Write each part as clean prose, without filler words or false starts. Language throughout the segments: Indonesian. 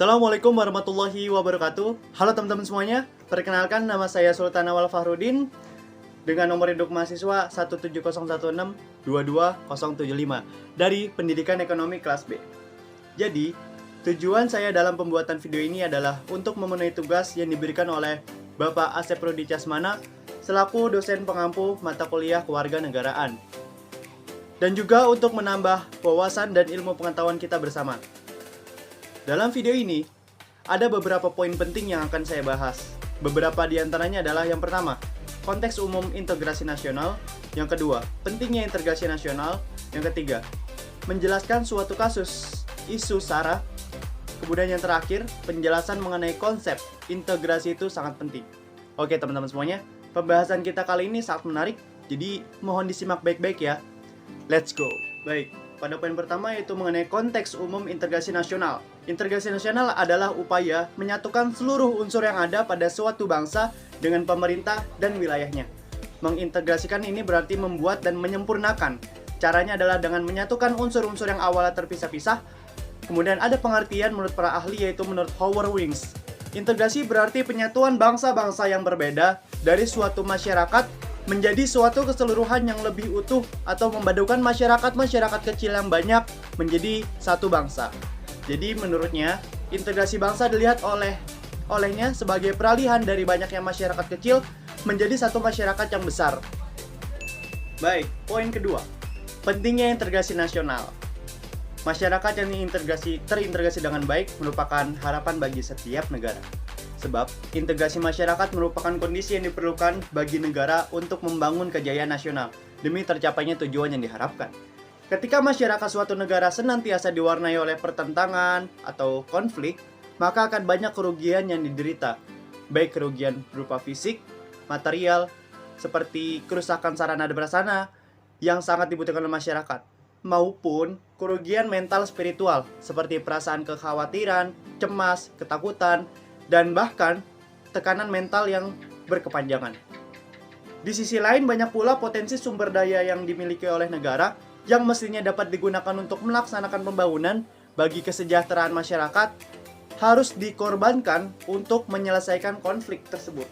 Assalamualaikum warahmatullahi wabarakatuh. Halo teman-teman semuanya. Perkenalkan, nama saya Sultan Awal Fahrudin dengan nomor induk mahasiswa 17016222075 dari Pendidikan Ekonomi kelas B. Jadi, tujuan saya dalam pembuatan video ini adalah untuk memenuhi tugas yang diberikan oleh Bapak Asep Rudi Casmana selaku dosen pengampu mata kuliah kewarganegaraan. Dan juga untuk menambah wawasan dan ilmu pengetahuan kita bersama. Dalam video ini, ada beberapa poin penting yang akan saya bahas. Beberapa di antaranya adalah yang pertama, konteks umum integrasi nasional. Yang kedua, pentingnya integrasi nasional. Yang ketiga, menjelaskan suatu kasus isu SARA. Kemudian yang terakhir, penjelasan mengenai konsep integrasi itu sangat penting. Oke teman-teman semuanya, pembahasan kita kali ini sangat menarik, jadi mohon disimak baik-baik ya. Let's go. Baik, pada poin pertama yaitu mengenai konteks umum integrasi nasional. Integrasi nasional adalah upaya menyatukan seluruh unsur yang ada pada suatu bangsa dengan pemerintah dan wilayahnya. Mengintegrasikan ini berarti membuat dan menyempurnakan. Caranya adalah dengan menyatukan unsur-unsur yang awalnya terpisah-pisah. Kemudian ada pengertian menurut para ahli yaitu menurut Howard Wings. Integrasi berarti penyatuan bangsa-bangsa yang berbeda dari suatu masyarakat menjadi suatu keseluruhan yang lebih utuh atau memadukan masyarakat-masyarakat kecil yang banyak menjadi satu bangsa. Jadi menurutnya, integrasi bangsa dilihat olehnya sebagai peralihan dari banyaknya masyarakat kecil menjadi satu masyarakat yang besar. Baik, poin kedua. Pentingnya integrasi nasional. Masyarakat yang terintegrasi dengan baik merupakan harapan bagi setiap negara. Sebab, integrasi masyarakat merupakan kondisi yang diperlukan bagi negara untuk membangun kejayaan nasional demi tercapainya tujuan yang diharapkan. Ketika masyarakat suatu negara senantiasa diwarnai oleh pertentangan atau konflik, maka akan banyak kerugian yang diderita, baik kerugian berupa fisik, material, seperti kerusakan sarana dan prasarana yang sangat dibutuhkan oleh masyarakat, maupun kerugian mental spiritual, seperti perasaan kekhawatiran, cemas, ketakutan, dan bahkan tekanan mental yang berkepanjangan. Di sisi lain, banyak pula potensi sumber daya yang dimiliki oleh negara yang mestinya dapat digunakan untuk melaksanakan pembangunan bagi kesejahteraan masyarakat harus dikorbankan untuk menyelesaikan konflik tersebut.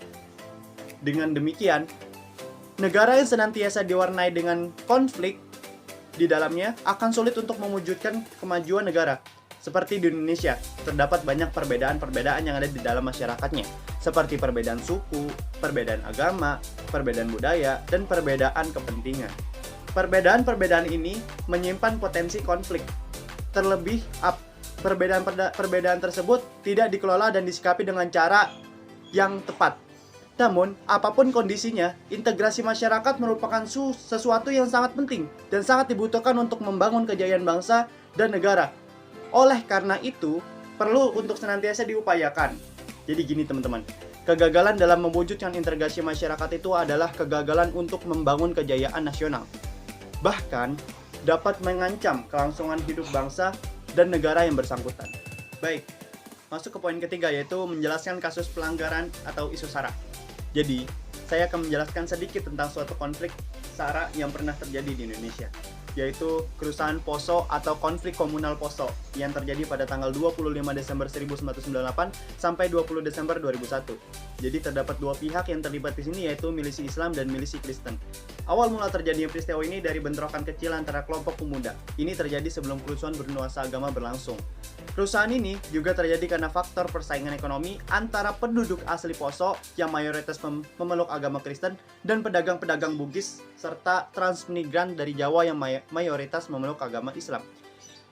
Dengan demikian, negara yang senantiasa diwarnai dengan konflik di dalamnya akan sulit untuk mewujudkan kemajuan negara. Seperti di Indonesia, terdapat banyak perbedaan-perbedaan yang ada di dalam masyarakatnya, seperti perbedaan suku, perbedaan agama, perbedaan budaya, dan perbedaan kepentingan. Perbedaan-perbedaan ini menyimpan potensi konflik. Terlebih, perbedaan tersebut tidak dikelola dan disikapi dengan cara yang tepat. Namun, apapun kondisinya, integrasi masyarakat merupakan sesuatu yang sangat penting dan sangat dibutuhkan untuk membangun kejayaan bangsa dan negara. Oleh karena itu, perlu untuk senantiasa diupayakan. Jadi gini teman-teman, kegagalan dalam mewujudkan integrasi masyarakat itu adalah kegagalan untuk membangun kejayaan nasional. Bahkan, dapat mengancam kelangsungan hidup bangsa dan negara yang bersangkutan. Baik, masuk ke poin ketiga yaitu menjelaskan kasus pelanggaran atau isu SARA. Jadi, saya akan menjelaskan sedikit tentang suatu konflik SARA yang pernah terjadi di Indonesia, yaitu kerusuhan Poso atau konflik komunal Poso yang terjadi pada tanggal 25 Desember 1998 sampai 20 Desember 2001. Jadi terdapat dua pihak yang terlibat di sini yaitu milisi Islam dan milisi Kristen. Awal mula terjadinya peristiwa ini dari bentrokan kecil antara kelompok pemuda. Ini terjadi sebelum kerusuhan bernuansa agama berlangsung. Kerusuhan ini juga terjadi karena faktor persaingan ekonomi antara penduduk asli Poso yang mayoritas memeluk agama Kristen dan pedagang-pedagang Bugis serta transmigran dari Jawa yang mayoritas memeluk agama Islam.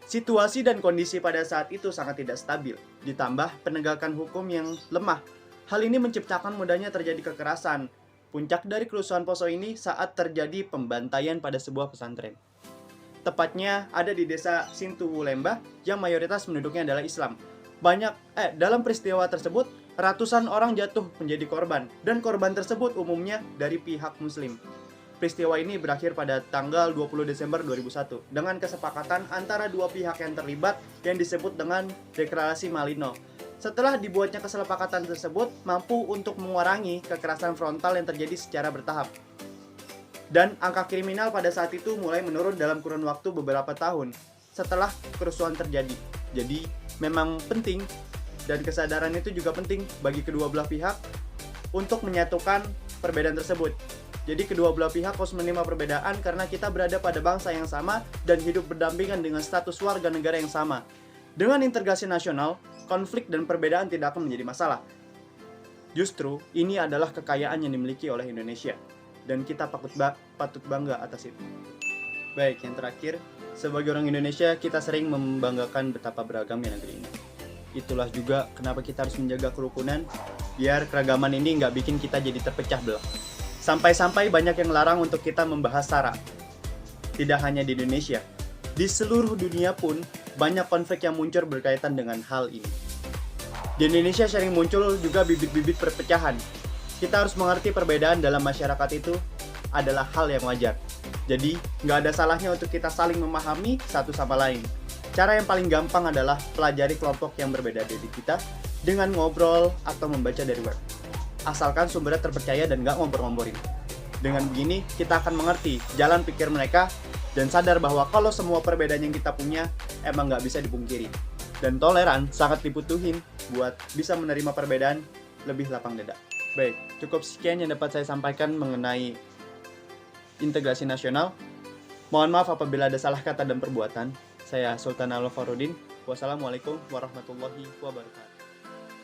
Situasi dan kondisi pada saat itu sangat tidak stabil, ditambah penegakan hukum yang lemah. Hal ini menciptakan mudahnya terjadi kekerasan. Puncak dari kerusuhan Poso ini saat terjadi pembantaian pada sebuah pesantren. Tepatnya ada di desa Sintuwu Lembah yang mayoritas penduduknya adalah Islam. Dalam peristiwa tersebut, ratusan orang jatuh menjadi korban, dan korban tersebut umumnya dari pihak Muslim. Peristiwa ini berakhir pada tanggal 20 Desember 2001 dengan kesepakatan antara dua pihak yang terlibat yang disebut dengan Deklarasi Malino. Setelah dibuatnya kesepakatan tersebut mampu untuk mengurangi kekerasan frontal yang terjadi secara bertahap. Dan angka kriminal pada saat itu mulai menurun dalam kurun waktu beberapa tahun setelah kerusuhan terjadi. Jadi memang penting dan kesadaran itu juga penting bagi kedua belah pihak untuk menyatukan perbedaan tersebut. Jadi kedua belah pihak harus menerima perbedaan karena kita berada pada bangsa yang sama dan hidup berdampingan dengan status warga negara yang sama. Dengan integrasi nasional, konflik dan perbedaan tidak akan menjadi masalah. Justru, ini adalah kekayaan yang dimiliki oleh Indonesia, dan kita patut bangga atas itu. Baik, yang terakhir, sebagai orang Indonesia, kita sering membanggakan betapa beragamnya negeri ini. Itulah juga kenapa kita harus menjaga kerukunan, biar keragaman ini nggak bikin kita jadi terpecah belah. Sampai-sampai banyak yang larang untuk kita membahas SARA. Tidak hanya di Indonesia, di seluruh dunia pun banyak konflik yang muncul berkaitan dengan hal ini. Di Indonesia sering muncul juga bibit-bibit perpecahan. Kita harus mengerti perbedaan dalam masyarakat itu adalah hal yang wajar. Jadi, nggak ada salahnya untuk kita saling memahami satu sama lain. Cara yang paling gampang adalah pelajari kelompok yang berbeda dari kita dengan ngobrol atau membaca dari web. Asalkan sumbernya terpercaya dan nggak ngompor-ngomporin. Dengan begini, kita akan mengerti jalan pikir mereka dan sadar bahwa kalau semua perbedaan yang kita punya emang nggak bisa dipungkiri. Dan toleran sangat dibutuhin buat bisa menerima perbedaan lebih lapang dada. Baik, cukup sekian yang dapat saya sampaikan mengenai integrasi nasional. Mohon maaf apabila ada salah kata dan perbuatan. Saya Sultan Al-Farudin. Wassalamualaikum warahmatullahi wabarakatuh.